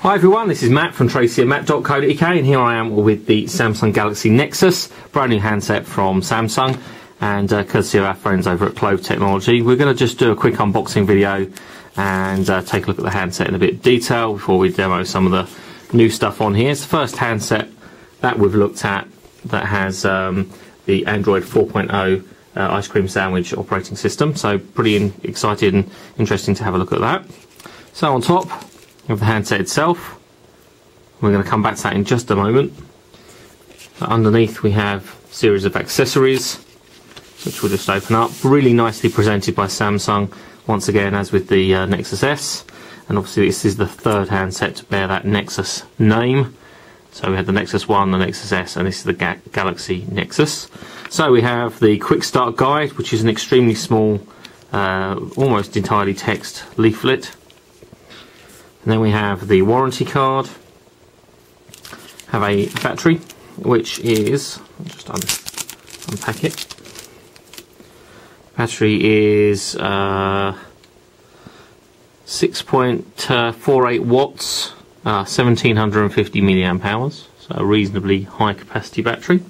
Hi everyone, this is Matt from tracy@matt.co.uk, and here I am with the Samsung Galaxy Nexus, brand new handset from Samsung, and courtesy of our friends over at Clove Technology. We're going to just do a quick unboxing video and take a look at the handset in a bit of detail before we demo some of the new stuff on here. It's the first handset that we've looked at that has the Android 4.0 ice cream sandwich operating system, so pretty excited and interesting to have a look at that. So on top of the handset itself, we're going to come back to that in just a moment. But underneath we have a series of accessories which we'll just open up, really nicely presented by Samsung once again, as with the Nexus S, and obviously this is the third handset to bear that Nexus name. So we had the Nexus 1, the Nexus S, and this is the Galaxy Nexus. So we have the quick start guide, which is an extremely small, almost entirely text leaflet. And then we have the warranty card, have a battery, which is, I'll just unpack it. Battery is 6.48 watts, 1750 milliamp hours, so a reasonably high capacity battery.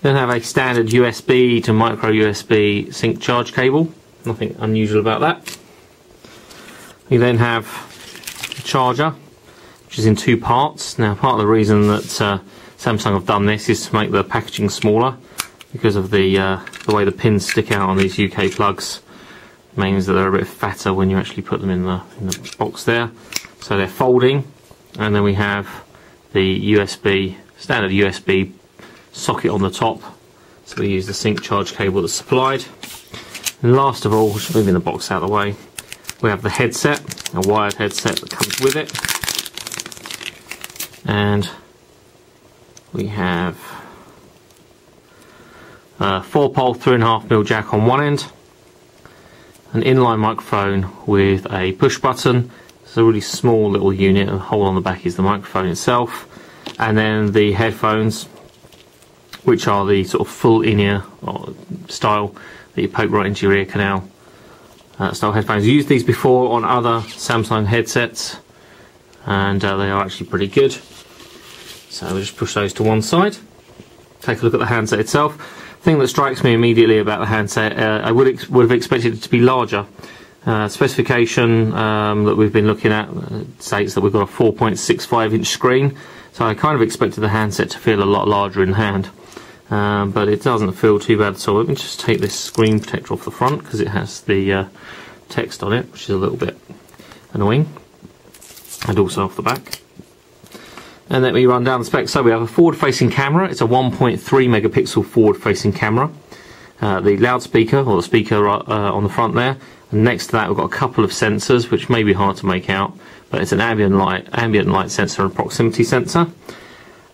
Then have a standard USB to micro USB sync charge cable, nothing unusual about that. We then have a charger, which is in two parts. Now, part of the reason that Samsung have done this is to make the packaging smaller, because of the way the pins stick out on these UK plugs. Means that they're a bit fatter when you actually put them in the box there. So they're folding, and then we have the standard USB socket on the top. So we use the sync charge cable that's supplied. And last of all, just moving the box out of the way, we have the headset, a wired headset that comes with it, and we have a 4-pole 3.5mm jack on one end, an inline microphone with a push button. It's a really small little unit, and the hole on the back is the microphone itself, and then the headphones, which are the sort of full in-ear style that you poke right into your ear canal. Style headphones. I've used these before on other Samsung headsets, and they are actually pretty good. So we'll just push those to one side. Take a look at the handset itself. The thing that strikes me immediately about the handset, I would have expected it to be larger. Specification that we've been looking at states that we've got a 4.65 inch screen, so I kind of expected the handset to feel a lot larger in hand. But it doesn't feel too bad at all. Let me just take this screen protector off the front, because it has the text on it, which is a little bit annoying, and also off the back. And let me run down the specs. So we have a forward-facing camera. It's a 1.3 megapixel forward-facing camera. The loudspeaker, or the speaker on the front there. And next to that we've got a couple of sensors, which may be hard to make out, but it's an ambient light sensor and proximity sensor.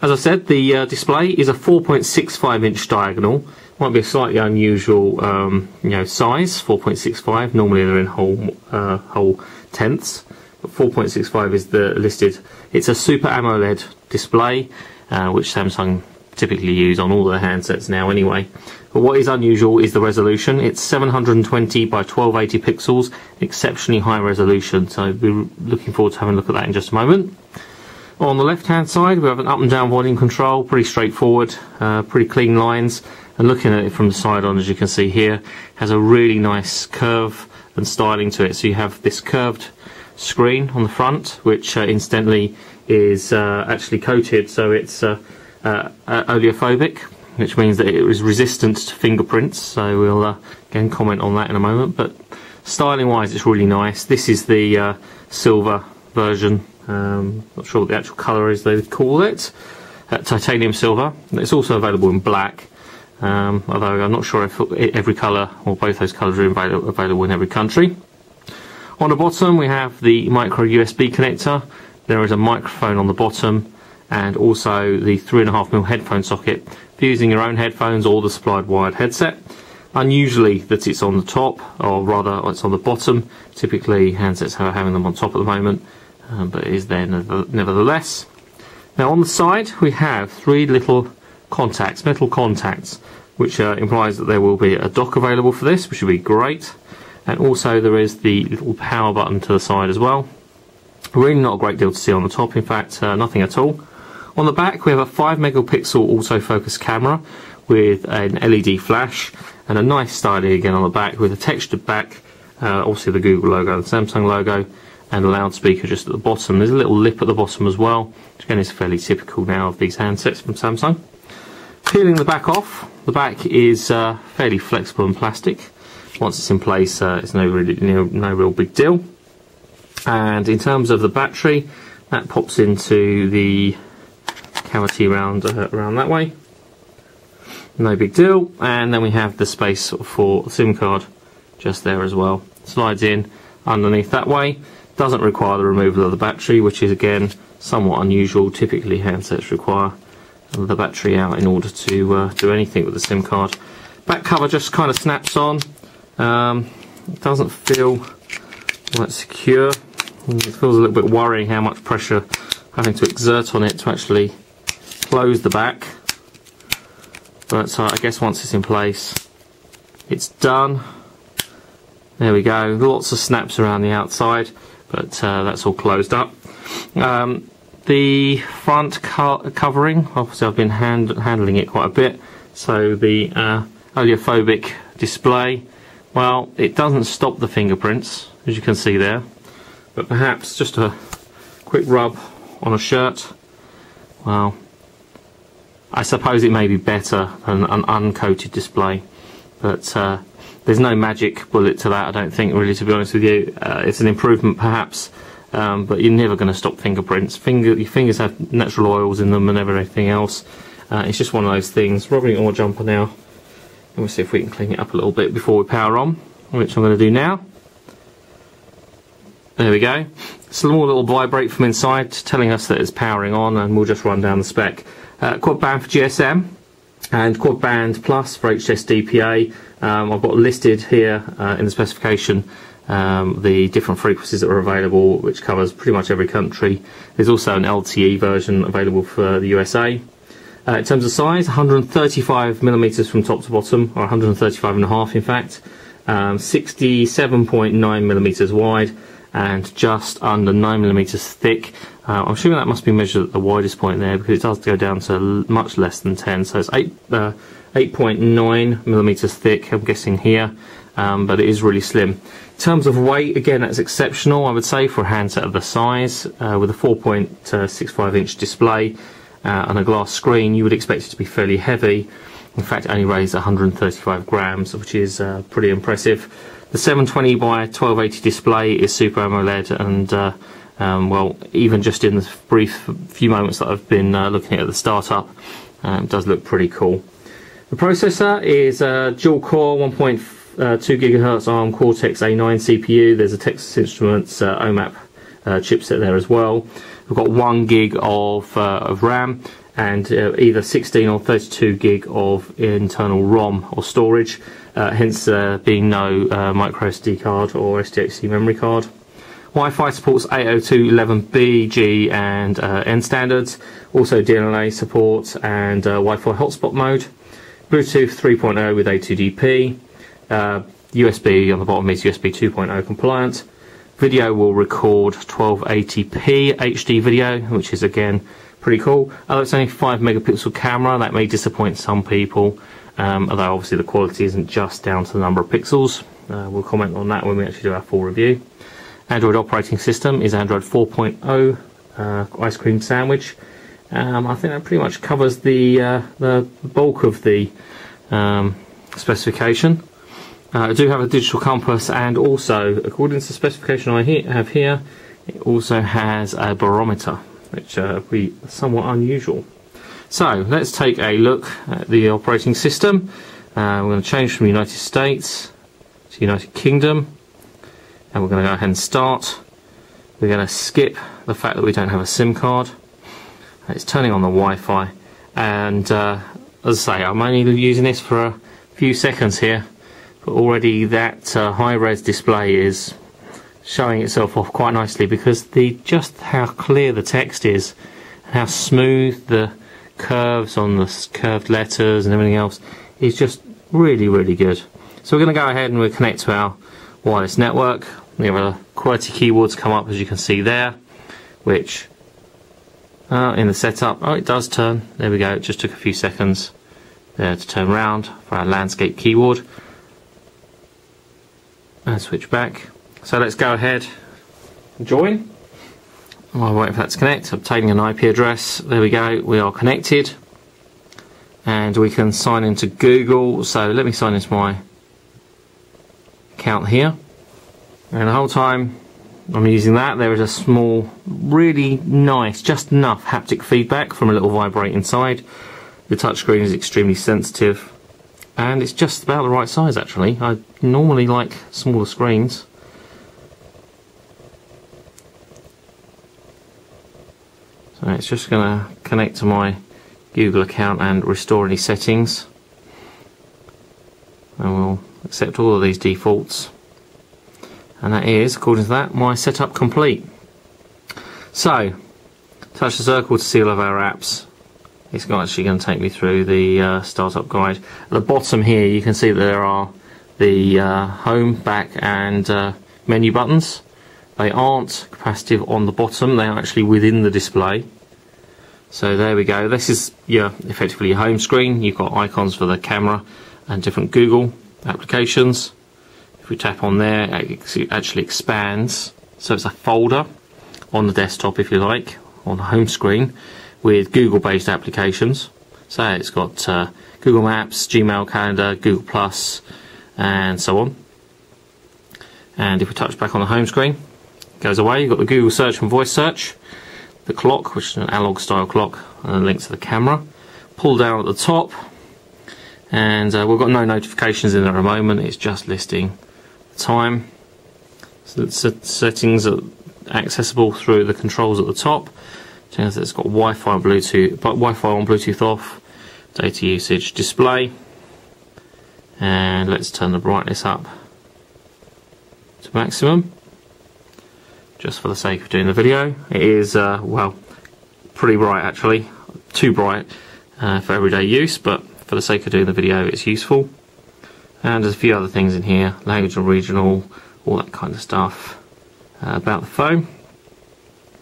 As I said, the display is a 4.65 inch diagonal. Might be a slightly unusual size, 4.65. Normally they're in whole tenths, but 4.65 is the listed. It's a Super AMOLED display, which Samsung typically use on all their handsets now anyway. But what is unusual is the resolution. It's 720 by 1280 pixels, exceptionally high resolution, so we're looking forward to having a look at that in just a moment. On the left hand side we have an up and down volume control, pretty straightforward, pretty clean lines, and looking at it from the side on, as you can see here, has a really nice curve and styling to it. So you have this curved screen on the front, which incidentally is actually coated, so it's oleophobic, which means that it is resistant to fingerprints, so we'll again comment on that in a moment. But styling wise it's really nice. This is the silver version. Not sure what the actual colour is they call it, titanium silver. It's also available in black, although I'm not sure if every colour or both those colours are available in every country. On the bottom we have the micro USB connector. There is a microphone on the bottom, and also the 3.5mm headphone socket for using your own headphones or the supplied wired headset. Unusually that it's on the top, or rather it's on the bottom. Typically handsets are having them on top at the moment, but it is there nevertheless. Now on the side we have three little contacts, metal contacts, which implies that there will be a dock available for this, which would be great. And also there is the little power button to the side as well. Really not a great deal to see on the top, in fact nothing at all. On the back we have a 5 megapixel autofocus camera with an LED flash and a nice styling again on the back with a textured back, also the Google logo, the Samsung logo, and a loudspeaker just at the bottom. There's a little lip at the bottom as well, which again is fairly typical now of these handsets from Samsung. Peeling the back off, the back is fairly flexible and plastic. Once it's in place, it's no real big deal. And in terms of the battery, that pops into the cavity around that way. No big deal. And then we have the space for the SIM card just there as well. Slides in underneath that way. Doesn't require the removal of the battery, which is again somewhat unusual. Typically handsets require the battery out in order to do anything with the SIM card. Back cover just kind of snaps on. It doesn't feel that secure. It feels a little bit worrying how much pressure having to exert on it to actually close the back. But I guess once it's in place, it's done. There we go. Lots of snaps around the outside, but that's all closed up. The front covering, obviously I've been handling it quite a bit. So the oleophobic display, well, it doesn't stop the fingerprints, as you can see there. But perhaps just a quick rub on a shirt, well, I suppose it may be better than an uncoated display, but there's no magic bullet to that, I don't think, really, to be honest with you. It's an improvement perhaps, but you're never going to stop fingerprints. Your fingers have natural oils in them and everything else. It's just one of those things. Rubbing it on my jumper now, and we'll see if we can clean it up a little bit before we power on, which I'm going to do now. There we go. Small little vibrate from inside telling us that it's powering on, and we'll just run down the spec. Quad band for GSM and quad band plus for HSDPA. I've got listed here in the specification the different frequencies that are available, which covers pretty much every country. There's also an LTE version available for the USA. In terms of size, 135mm from top to bottom, or 135.5 in fact, 67.9mm wide, and just under 9mm thick. I'm assuming that must be measured at the widest point there, because it does go down to much less than 10, so it's 8.9mm thick, I'm guessing here, but it is really slim. In terms of weight, again, that's exceptional, I would say, for a handset of the size. With a 4.65 inch display and a glass screen, you would expect it to be fairly heavy. In fact, it only weighs 135 grams, which is pretty impressive. The 720 by 1280 display is Super AMOLED, and well, even just in the brief few moments that I've been looking at the startup, it does look pretty cool. The processor is a dual-core 1.2 GHz ARM Cortex A9 CPU. There's a Texas Instruments OMAP chipset there as well. We've got 1 gig of RAM and either 16 or 32 gig of internal ROM or storage, hence being no micro SD card or SDHC memory card. Wi-Fi supports 802.11b, G and N standards, also DLNA support and Wi-Fi hotspot mode. Bluetooth 3.0 with A2DP. USB on the bottom is USB 2.0 compliant. Video will record 1280p HD video, which is again pretty cool. Although it's only a 5 megapixel camera, that may disappoint some people, although obviously the quality isn't just down to the number of pixels. We'll comment on that when we actually do our full review. Android operating system is Android 4.0 ice cream sandwich. I think that pretty much covers the bulk of the specification. I do have a digital compass, and also, according to the specification I have here, it also has a barometer, which would be somewhat unusual. So let's take a look at the operating system. We're going to change from United States to United Kingdom, and we're going to go ahead and start. We're going to skip the fact that we don't have a SIM card. It's turning on the Wi-Fi, and as I say, I'm only using this for a few seconds here, but already that high-res display is showing itself off quite nicely, because just how clear the text is, how smooth the curves on the curved letters and everything else is just really, really good. So we're going to go ahead and we'll connect to our wireless network. We have QWERTY keywords come up, as you can see there. which in the setup, oh, it does turn. There we go. It just took a few seconds there to turn around for our landscape keyboard. And switch back. So let's go ahead and join. While I wait for that to connect, obtaining an IP address. There we go. We are connected. And we can sign into Google. So let me sign into my account here. And the whole time I'm using that, there is a small, really nice, just enough haptic feedback from a little vibrate inside. The touchscreen is extremely sensitive, and it's just about the right size actually. I normally like smaller screens. So it's just going to connect to my Google account and restore any settings. And we'll accept all of these defaults. And that is, according to that, my setup complete. So, touch the circle to see all of our apps. It's actually going to take me through the startup guide. At the bottom here, you can see that there are the home, back, and menu buttons. They aren't capacitive on the bottom; they are actually within the display. So there we go. This is effectively your home screen. You've got icons for the camera and different Google applications. If we tap on there, it actually expands. So it's a folder on the desktop, if you like, on the home screen with Google-based applications. So it's got Google Maps, Gmail, Calendar, Google Plus, and so on. And if we touch back on the home screen, it goes away. You've got the Google search and voice search, the clock, which is an analog style clock, and a link to the camera. Pull down at the top, and we've got no notifications in there at the moment. It's just listing the time. So the settings are accessible through the controls at the top. It's got Wi-Fi and Bluetooth, but Wi-Fi on, Bluetooth off, data usage, display, and let's turn the brightness up to maximum, just for the sake of doing the video. It is well, pretty bright actually, too bright for everyday use, but for the sake of doing the video, it's useful. And there's a few other things in here, language and regional, all that kind of stuff about the phone.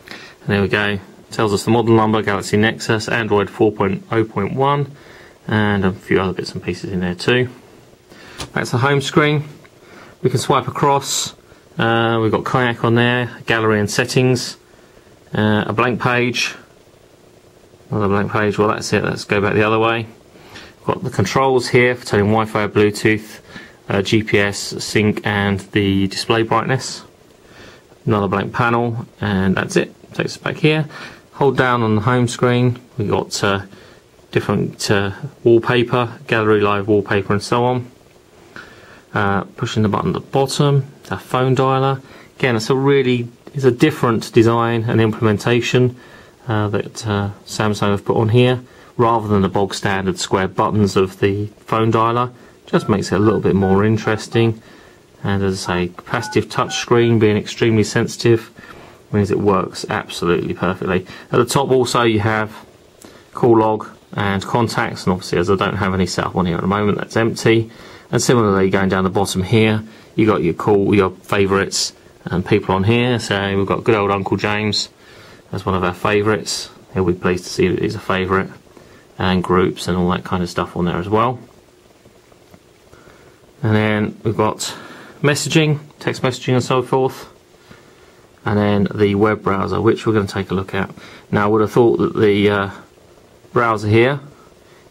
And there we go. Tells us the model number, Galaxy Nexus, Android 4.0.1, and a few other bits and pieces in there too. That's the home screen. We can swipe across. We've got Kayak on there, gallery and settings, a blank page, another blank page. Well, that's it. Let's go back the other way. We've got the controls here for turning Wi-Fi, Bluetooth, GPS, sync, and the display brightness. Another blank panel, and that's it. Takes us back here. Hold down on the home screen. We've got different wallpaper, gallery, live wallpaper, and so on. Pushing the button at the bottom, our phone dialer. Again, it's a different design and implementation that Samsung have put on here, rather than the bog standard square buttons of the phone dialer. Just makes it a little bit more interesting. And as I say, capacitive touch screen, being extremely sensitive, means it works absolutely perfectly. At the top also you have call log and contacts, and obviously as I don't have any set up on here at the moment, that's empty. And similarly, going down the bottom here, you got your favourites and people on here. So we've got good old Uncle James as one of our favourites. He'll be pleased to see that he's a favourite, and groups and all that kind of stuff on there as well. And then we've got messaging, text messaging and so forth. And then the web browser, which we're going to take a look at. Now I would have thought that the browser here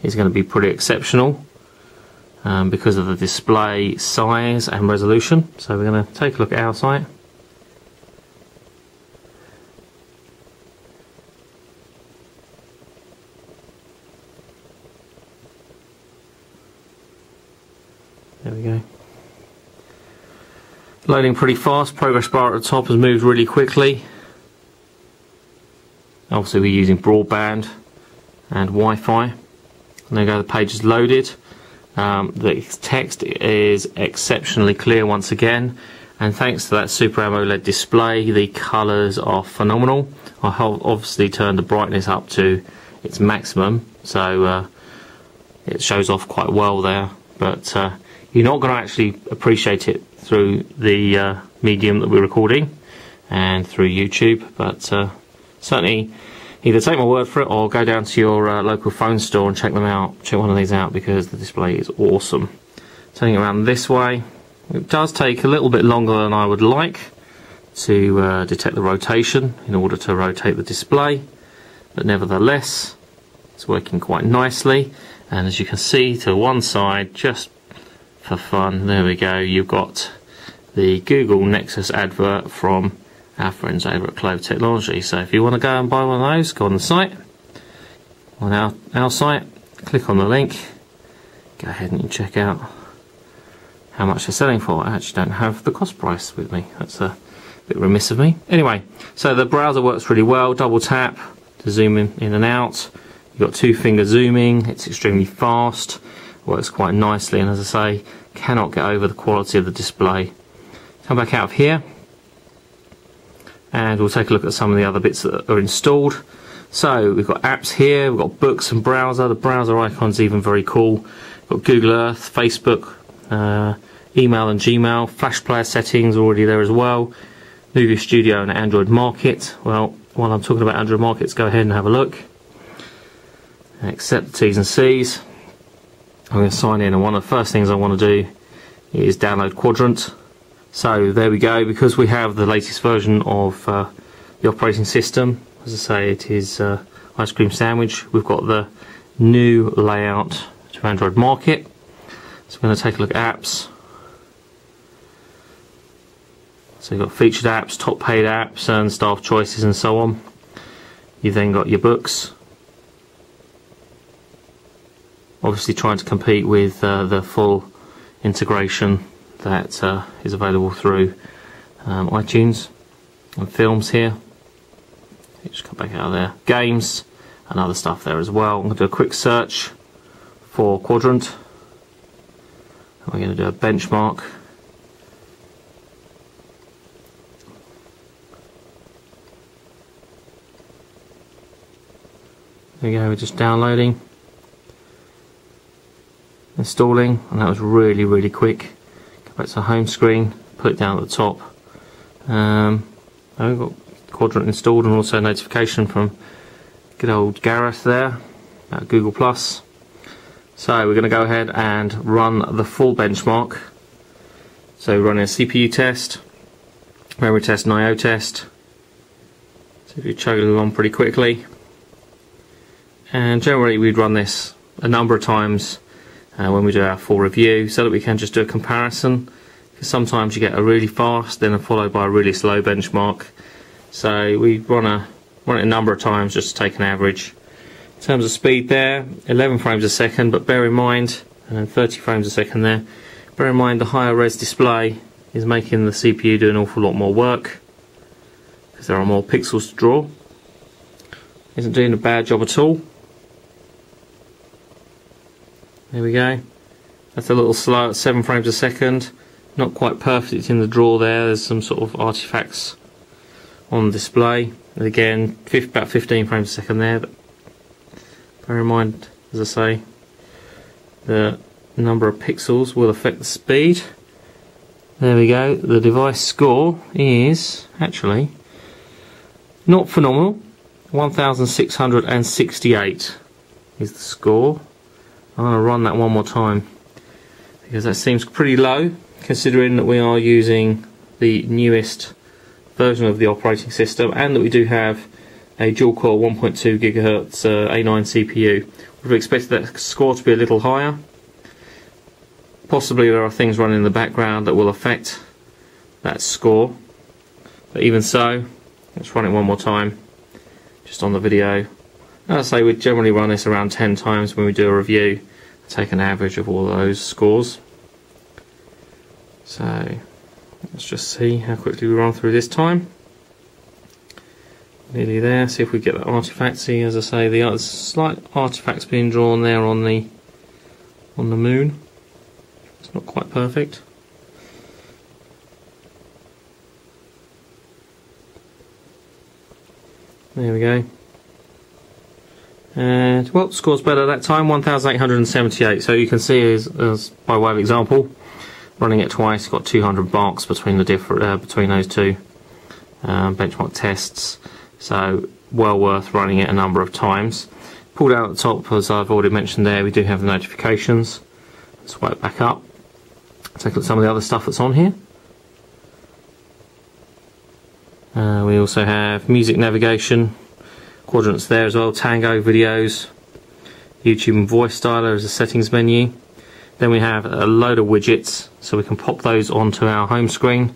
is going to be pretty exceptional because of the display size and resolution. So we're going to take a look at our site. There we go. Loading pretty fast. Progress bar at the top has moved really quickly. Obviously we're using broadband and Wi-Fi. And there we go, the page is loaded. The text is exceptionally clear once again, and thanks to that Super AMOLED display, the colours are phenomenal. I have obviously turned the brightness up to its maximum, so it shows off quite well there, but you're not going to actually appreciate it through the medium that we're recording and through YouTube, but certainly either take my word for it or go down to your local phone store and check them out. Check one of these out because the display is awesome. Turning it around this way, it does take a little bit longer than I would like to detect the rotation in order to rotate the display, but nevertheless it's working quite nicely. And as you can see, to one side, just for fun, there we go, you've got the Google Nexus advert from our friends over at Clover Technology. So if you want to go and buy one of those, go on the site, on our site, click on the link, go ahead and check out how much they're selling for. I actually don't have the cost price with me, that's a bit remiss of me. Anyway, so the browser works really well, double tap to zoom in and out. You've got 2-finger zooming, it's extremely fast, works quite nicely, and as I say, cannot get over the quality of the display. Come back out of here and we'll take a look at some of the other bits that are installed. So we've got apps here, we've got books and browser. The browser icon's even very cool. We've got Google Earth, Facebook, email and Gmail, Flash Player settings already there as well. Movie Studio and Android Market. Well, while I'm talking about Android Market, let's go ahead and have a look. Accept the T's and C's. I'm going to sign in, and one of the first things I want to do is download Quadrant. So there we go, because we have the latest version of the operating system. As I say, it is Ice Cream Sandwich. We've got the new layout to Android Market. So we're going to take a look at apps. So you've got featured apps, top paid apps, and staff choices and so on. You've then got your books. Obviously trying to compete with the full integration that is available through iTunes, and films here. Just come back out of there. Games and other stuff there as well. I'm going to do a quick search for Quadrant. And we're going to do a benchmark. There we go, we're just downloading, installing, and that was really quick. Go back to the home screen, put it down at the top. We've got Quadrant installed, and also a notification from good old Gareth there about Google+. So we're going to go ahead and run the full benchmark. So we're running a CPU test, memory test and I/O test. So if you chug it along pretty quickly. And generally we'd run this a number of times when we do our full review, so that we can just do a comparison, because sometimes you get a really fast then followed by a really slow benchmark. So we run it a number of times just to take an average. In terms of speed there, 11 frames a second, but bear in mind, and then 30 frames a second there, bear in mind the higher res display is making the CPU do an awful lot more work, because there are more pixels to draw. Isn't doing a bad job at all. There we go. That's a little slow at 7 frames a second. Not quite perfect in the draw there. There's some sort of artifacts on the display. And again, about 15 frames a second there. But bear in mind, as I say, the number of pixels will affect the speed. There we go. The device score is actually not phenomenal. 1668 is the score. I'm going to run that one more time, because that seems pretty low, considering that we are using the newest version of the operating system, and that we do have a dual-core 1.2 GHz A9 CPU. We've expected that score to be a little higher. Possibly there are things running in the background that will affect that score, but even so, let's run it one more time, just on the video. As I say, we generally run this around 10 times when we do a review, take an average of all those scores. So let's just see how quickly we run through this time. Nearly there. See if we get that artifact. See, as I say, the slight artifacts being drawn there on the moon. It's not quite perfect. There we go. And well, score's better that time, 1878. So you can see, as by way of example, running it twice, got 200 marks between the between those two benchmark tests. So well worth running it a number of times. Pulled out at the top, as I've already mentioned there, we do have the notifications. Swipe back up, take a look at some of the other stuff that's on here. We also have music navigation, quadrants there as well, Tango, videos, YouTube and voice dialer as a settings menu. Then we have a load of widgets, so we can pop those onto our home screen.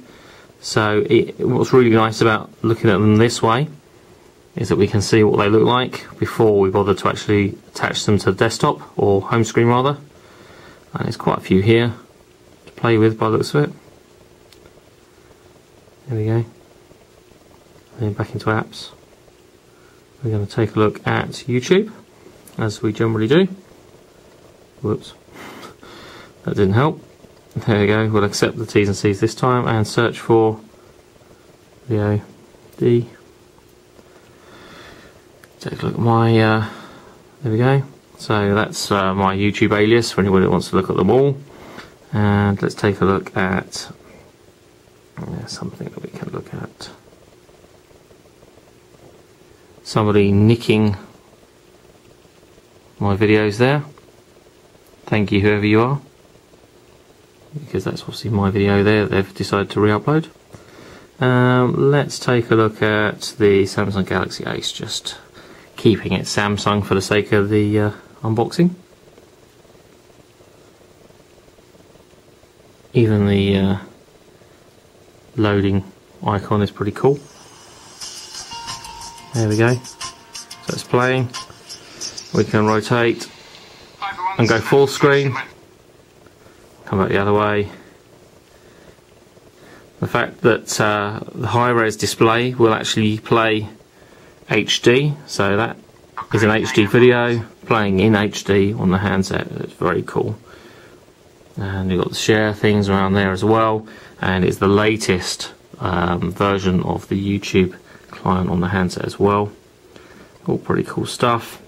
So what's really nice about looking at them this way is that we can see what they look like before we bother to actually attach them to the desktop, or home screen rather. And there's quite a few here to play with by the looks of it. There we go. And then back into apps. We're going to take a look at YouTube, as we generally do. Whoops. That didn't help. There we go. We'll accept the T's and C's this time and search for VOD. Take a look at my, there we go. So that's my YouTube alias for anybody that wants to look at them all. And let's take a look at something that we can look at. Somebody nicking my videos there. Thank you, whoever you are, because that's obviously my video there they've decided to re-upload. Let's take a look at the Samsung Galaxy Ace, just keeping it Samsung for the sake of the unboxing. Even the loading icon is pretty cool. There we go. So it's playing. We can rotate and go full screen. Come back the other way. The fact that the high-res display will actually play HD, so that is an HD video playing in HD on the handset. It's very cool. And you've got the share things around there as well, and it's the latest version of the YouTube client on the handset as well. All pretty cool stuff.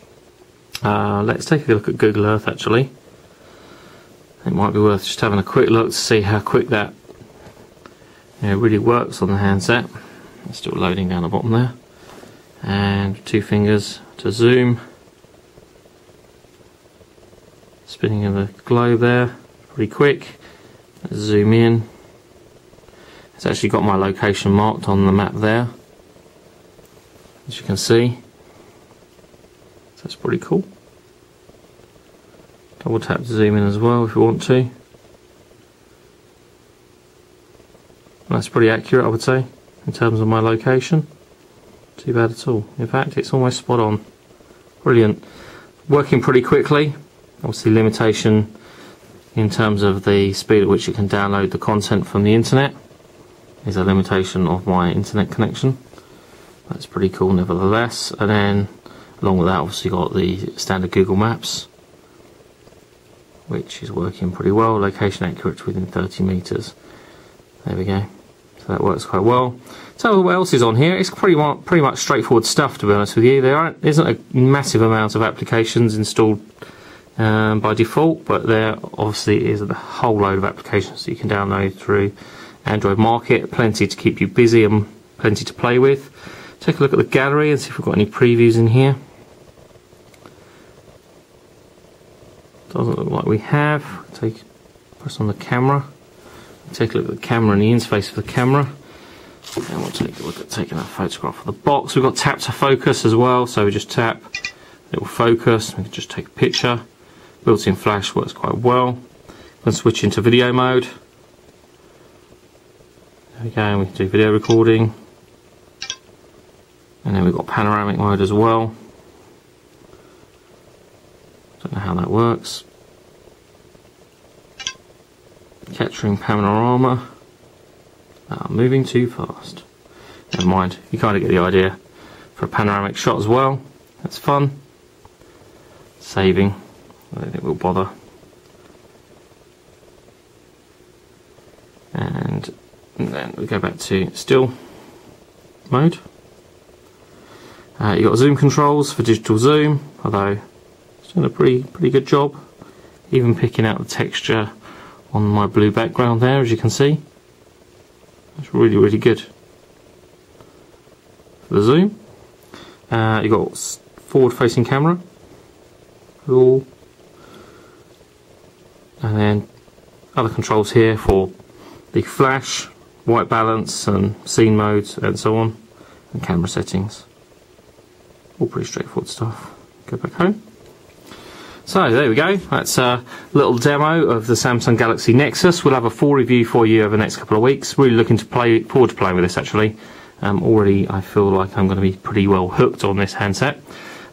Let's take a look at Google Earth actually. It might be worth just having a quick look to see how quick that really works on the handset. It's still loading down the bottom there. And 2 fingers to zoom. Spinning of the globe there, pretty quick. Let's zoom in. It's actually got my location marked on the map there, as you can see. So that's pretty cool. Double tap to zoom in as well if you want to. That's pretty accurate, I would say, in terms of my location. Too bad at all. In fact, it's almost spot on. Brilliant. Working pretty quickly. Obviously limitation in terms of the speed at which you can download the content from the internet is a limitation of my internet connection. That's pretty cool nevertheless. And then along with that, obviously got the standard Google Maps, which is working pretty well. Location accurate within 30 meters. There we go. So that works quite well. So what else is on here? It's pretty much straightforward stuff, to be honest with you. There isn't a massive amount of applications installed by default, but there obviously is a whole load of applications that you can download through Android Market. Plenty to keep you busy and plenty to play with. Take a look at the gallery and see if we've got any previews in here. Doesn't look like we have. Press on the camera. Take a look at the camera and the interface for the camera. And we'll take a look at taking a photograph of the box. We've got tap to focus as well, so we just tap, it will focus. We can just take a picture. Built-in flash works quite well. We can switch into video mode. There we go, and we can do video recording. And then we've got panoramic mode as well. Don't know how that works. Capturing panorama. Moving too fast. Never mind, you kind of get the idea. For a panoramic shot as well. That's fun. Saving. I don't think we'll bother. And then we go back to still mode. You've got zoom controls for digital zoom, although it's doing a pretty good job. Even picking out the texture on my blue background there, as you can see. It's really good for the zoom. You've got forward-facing camera, and then other controls here for the flash, white balance, and scene modes, and so on, and camera settings. All pretty straightforward stuff. Go back home. So there we go, that's a little demo of the Samsung Galaxy Nexus. We'll have a full review for you over the next couple of weeks. Really looking forward to playing with this actually. Already I feel like I'm going to be pretty well hooked on this handset.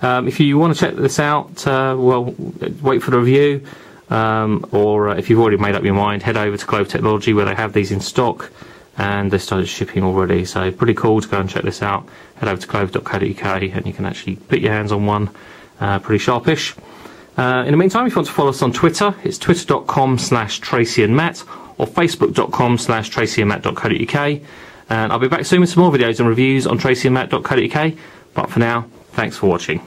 If you want to check this out, well, wait for the review, or if you've already made up your mind, head over to Clove Technology where they have these in stock and they started shipping already. So pretty cool to go and check this out. Head over to clove.co.uk and you can actually put your hands on one pretty sharpish. In the meantime, if you want to follow us on Twitter, it's twitter.com/TracyandMatt or facebook.com/TracyandMatt.co.uk. And I'll be back soon with some more videos and reviews on TracyandMatt.co.uk. But for now, thanks for watching.